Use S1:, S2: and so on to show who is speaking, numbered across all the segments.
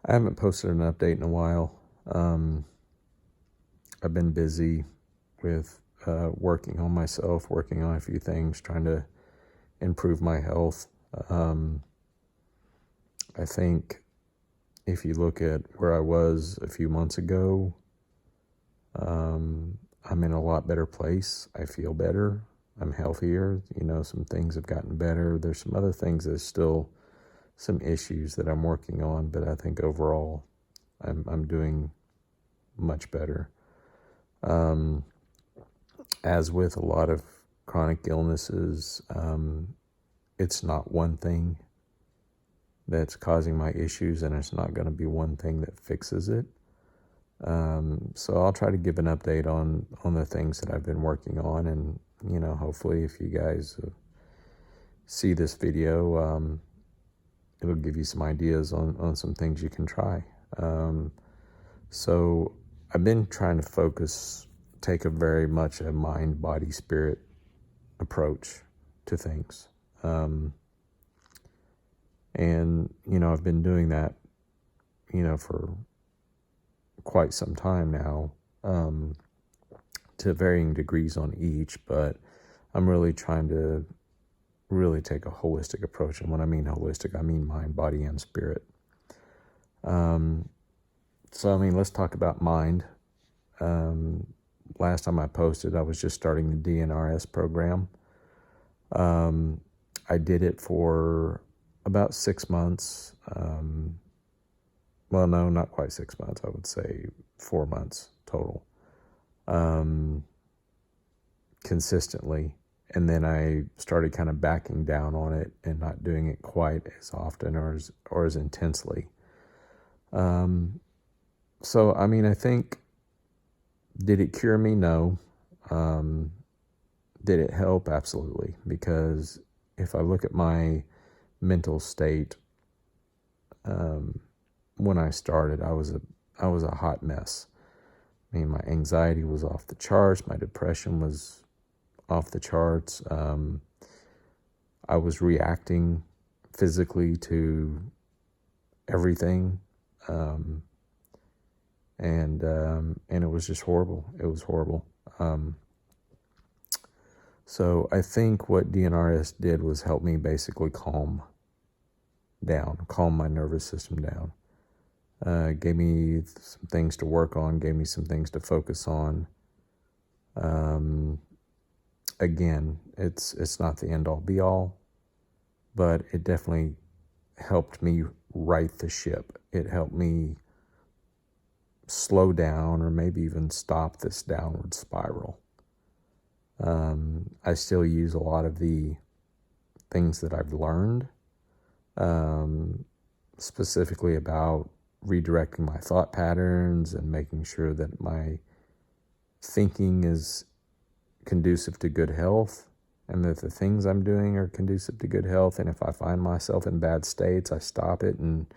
S1: I haven't posted an update in a while. I've been busy with working on myself, working on a few things, trying to improve my health. I think if you look at where I was a few months ago, I'm in a lot better place. I feel better. I'm healthier. Some things have gotten better. There's some other things that's still some issues that I'm working on, but I think overall I'm doing much better. As with a lot of chronic illnesses, it's not one thing that's causing my issues, and it's not going to be one thing that fixes it. So I'll try to give an update on the things that I've been working on, and hopefully if you guys see this video, it'll give you some ideas on some things you can try. So I've been trying to take a very much a mind, body, spirit approach to things. And, I've been doing that, for quite some time now, to varying degrees on each, but I'm really trying to really take a holistic approach. And when I mean holistic, I mean mind, body, and spirit. So, let's talk about mind. Last time I posted, I was just starting the DNRS program. I did it for about 6 months. Well, no, not quite 6 months. I would say 4 months total. Consistently. And then I started kind of backing down on it and not doing it quite as often or as intensely. So, I think, did it cure me? No. Did it help? Absolutely. Because if I look at my mental state, when I started, I was a hot mess. My anxiety was off the charts. My depression was off the charts. I was reacting physically to everything. And it was just horrible. It was horrible. So I think what DNRS did was help me basically calm my nervous system down. Gave me some things to work on, gave me some things to focus on. Again, it's not the end all be all, but it definitely helped me right the ship. It helped me slow down or maybe even stop this downward spiral. I still use a lot of the things that I've learned, specifically about redirecting my thought patterns and making sure that my thinking is conducive to good health, and that the things I'm doing are conducive to good health. And if I find myself in bad states, I stop it and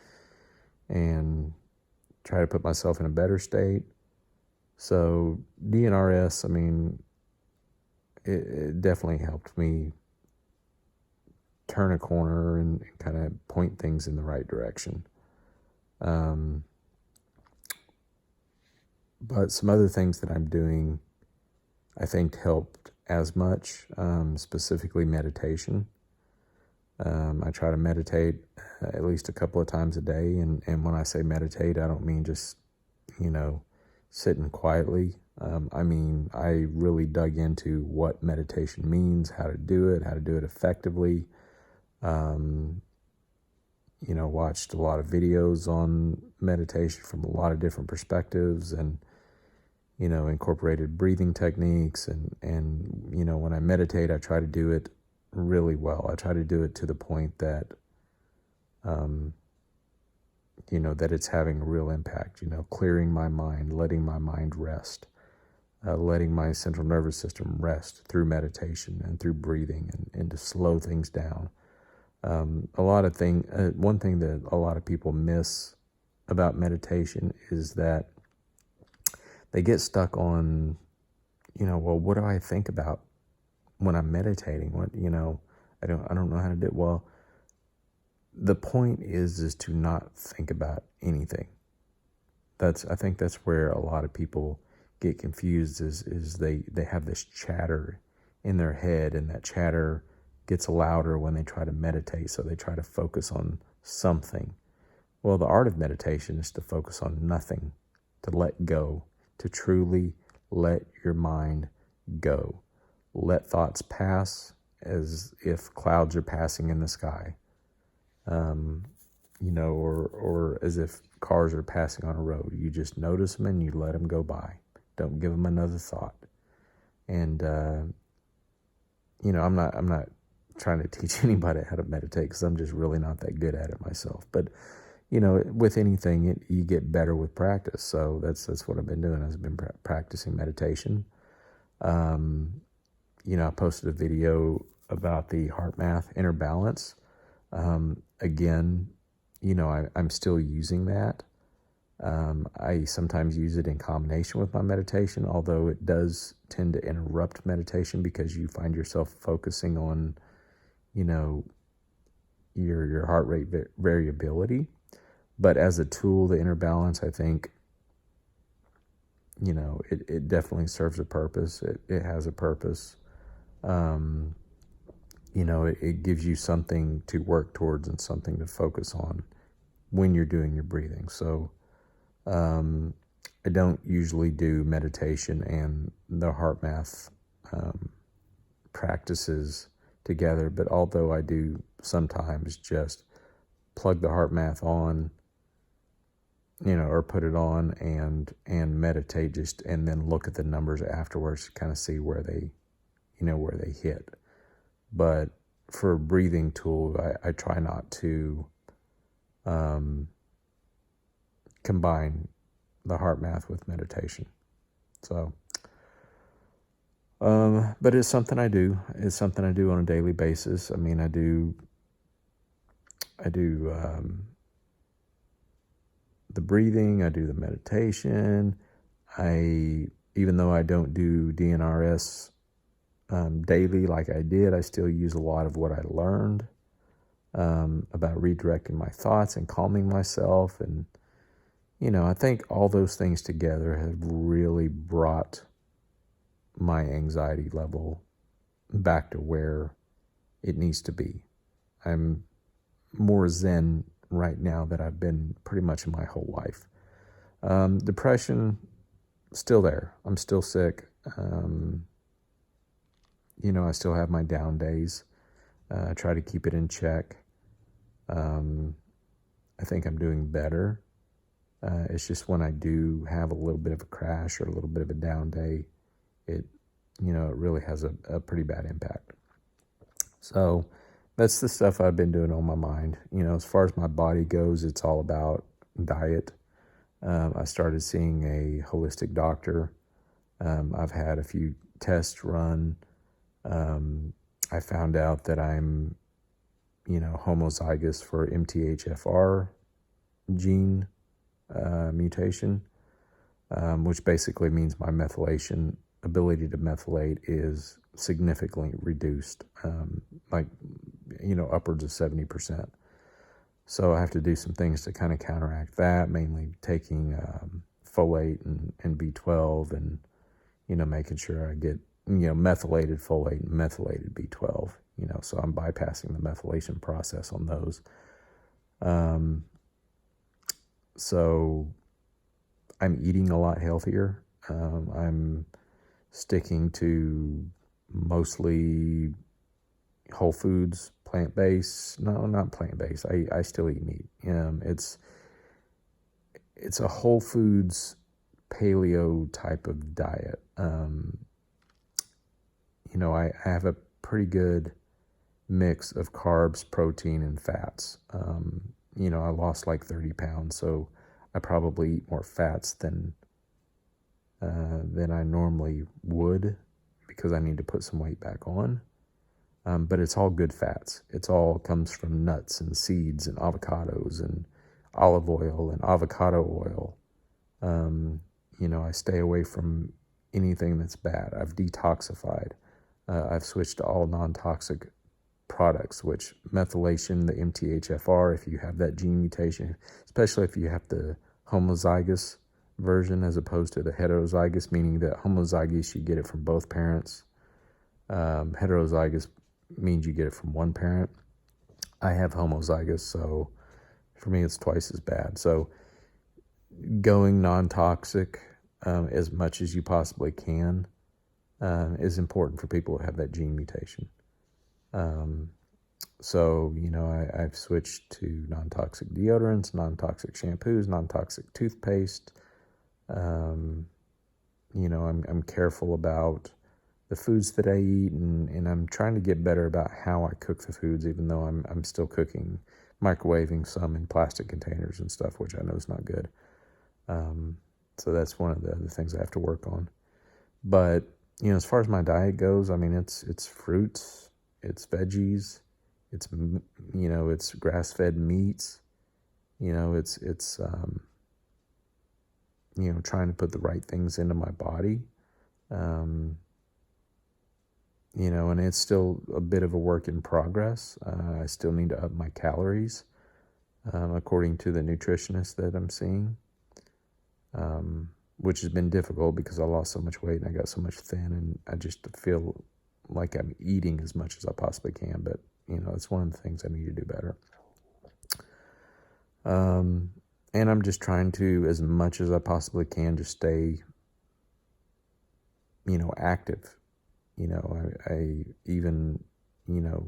S1: try to put myself in a better state. So DNRS, it definitely helped me turn a corner and kind of point things in the right direction. But some other things that I'm doing, I think, helped as much, specifically meditation. I try to meditate at least a couple of times a day. And when I say meditate, I don't mean just, sitting quietly. I really dug into what meditation means, how to do it effectively. Watched a lot of videos on meditation from a lot of different perspectives, and, incorporated breathing techniques. And when I meditate, I try to do it really well. I try to do it to the point that, that it's having a real impact, clearing my mind, letting my mind rest, letting my central nervous system rest through meditation and through breathing, and to slow things down. One thing that a lot of people miss about meditation is that they get stuck on, well, what do I think about when I'm meditating? I don't know how to do it. Well, the point is to not think about anything. I think that's where a lot of people get confused is they have this chatter in their head, and that chatter gets louder when they try to meditate. So they try to focus on something. Well, the art of meditation is to focus on nothing, to let go, to truly let your mind go. Let thoughts pass as if clouds are passing in the sky, or as if cars are passing on a road. You just notice them and you let them go by. Don't give them another thought. And, I'm not trying to teach anybody how to meditate, because I'm just really not that good at it myself. But, with anything, you get better with practice. So that's what I've been doing. I've been practicing meditation. I posted a video about the HeartMath inner balance. Again, I'm still using that. I sometimes use it in combination with my meditation, although it does tend to interrupt meditation because you find yourself focusing on, your heart rate variability. But as a tool, the inner balance, I think, it definitely serves a purpose. It has a purpose. It gives you something to work towards and something to focus on when you're doing your breathing. So I don't usually do meditation and the HeartMath practices together, but although I do sometimes just plug the HeartMath on, or put it on and meditate and then look at the numbers afterwards to kind of see where they hit. But for a breathing tool, I try not to combine the HeartMath with meditation. So, but it's something I do. It's something I do on a daily basis. I mean, I do the breathing, I do the meditation. Even though I don't do DNRS daily like I did, I still use a lot of what I learned about redirecting my thoughts and calming myself. And, I think all those things together have really brought my anxiety level back to where it needs to be. I'm more zen right now than I've been pretty much in my whole life. Depression, still there. I'm still sick. I still have my down days. I try to keep it in check. I think I'm doing better. It's just when I do have a little bit of a crash or a little bit of a down day, it really has a pretty bad impact. So that's the stuff I've been doing on my mind. As far as my body goes, it's all about diet. I started seeing a holistic doctor. I've had a few tests run. I found out that I'm, homozygous for MTHFR gene mutation, which basically means my ability to methylate is significantly reduced, upwards of 70%. So I have to do some things to kind of counteract that, mainly taking folate and B12 and, making sure I get, methylated folate and methylated B12, so I'm bypassing the methylation process on those. So I'm eating a lot healthier. I'm sticking to mostly whole foods, plant-based. No, not plant-based. I still eat meat. It's a whole foods paleo type of diet. I have a pretty good mix of carbs, protein, and fats. I lost like 30 pounds, so I probably eat more fats than I normally would because I need to put some weight back on. But it's all good fats. It's all comes from nuts and seeds and avocados and olive oil and avocado oil. I stay away from anything that's bad. I've detoxified. I've switched to all non-toxic products, which methylation, the MTHFR, if you have that gene mutation, especially if you have the homozygous version as opposed to the heterozygous, meaning that homozygous, you get it from both parents. Heterozygous means you get it from one parent. I have homozygous, so for me it's twice as bad. So going non-toxic as much as you possibly can is important for people who have that gene mutation. So, I've switched to non-toxic deodorants, non-toxic shampoos, non-toxic toothpaste. I'm careful about the foods that I eat, and I'm trying to get better about how I cook the foods, even though I'm still cooking, microwaving some in plastic containers and stuff, which I know is not good. So that's one of the other things I have to work on. But, as far as my diet goes, it's fruits, it's veggies, it's grass-fed meats, it's trying to put the right things into my body. And it's still a bit of a work in progress. I still need to up my calories, according to the nutritionist that I'm seeing, which has been difficult because I lost so much weight and I got so much thin, and I just feel like I'm eating as much as I possibly can, but, it's one of the things I need to do better. And I'm just trying to, as much as I possibly can, just stay, active. I even,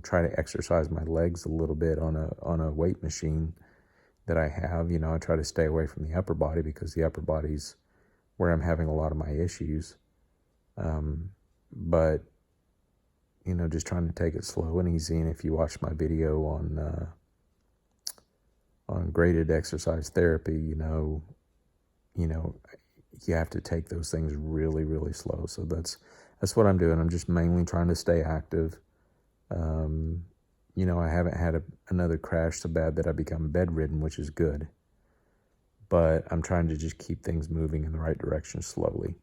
S1: try to exercise my legs a little bit on a weight machine that I have. I try to stay away from the upper body because the upper body's where I'm having a lot of my issues. But, just trying to take it slow and easy. And if you watch my video on graded exercise therapy, you have to take those things really, really slow. So that's what I'm doing. I'm just mainly trying to stay active. I haven't had another crash so bad that I become bedridden, which is good. But I'm trying to just keep things moving in the right direction slowly.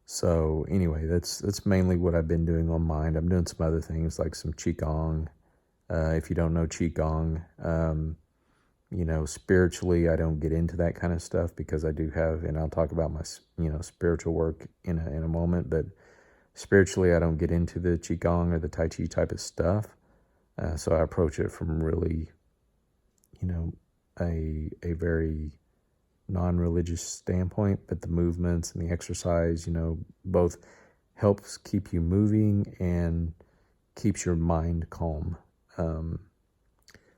S1: So anyway, that's mainly what I've been doing on mind. I'm doing some other things like some Qigong. If you don't know Qigong, spiritually, I don't get into that kind of stuff because I do have, and I'll talk about my, spiritual work in a moment, but spiritually, I don't get into the Qigong or the Tai Chi type of stuff. So I approach it from really, a very non-religious standpoint, but the movements and the exercise, both helps keep you moving and keeps your mind calm.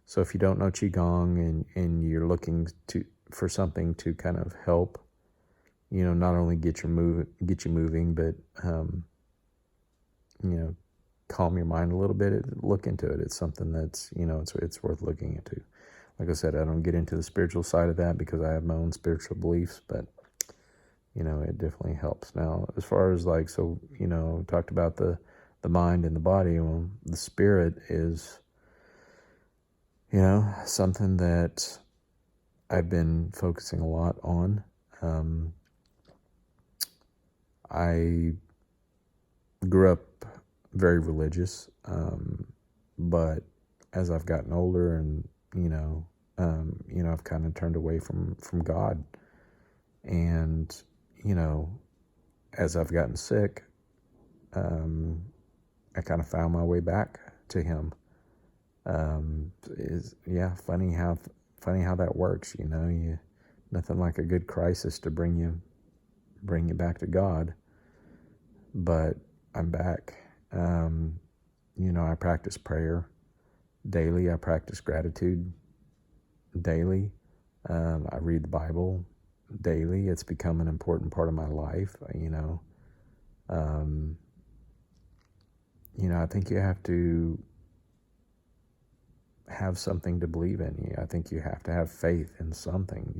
S1: So if you don't know Qigong and you're looking for something to kind of help, not only get you moving, but calm your mind a little bit, look into it. It's something that's, it's worth looking into. Like I said, I don't get into the spiritual side of that because I have my own spiritual beliefs, but, it definitely helps. Now, as far as we talked about the mind and the body, well, the spirit is, something that I've been focusing a lot on. I grew up very religious, but as I've gotten older and, I've kind of turned away from God. And, as I've gotten sick, I kind of found my way back to Him. Funny how that works. Nothing like a good crisis to bring you back to God. But I'm back. I practice prayer daily. I practice gratitude daily. I read the Bible daily. It's become an important part of my life. I think you have to have something to believe in. I think you have to have faith in something,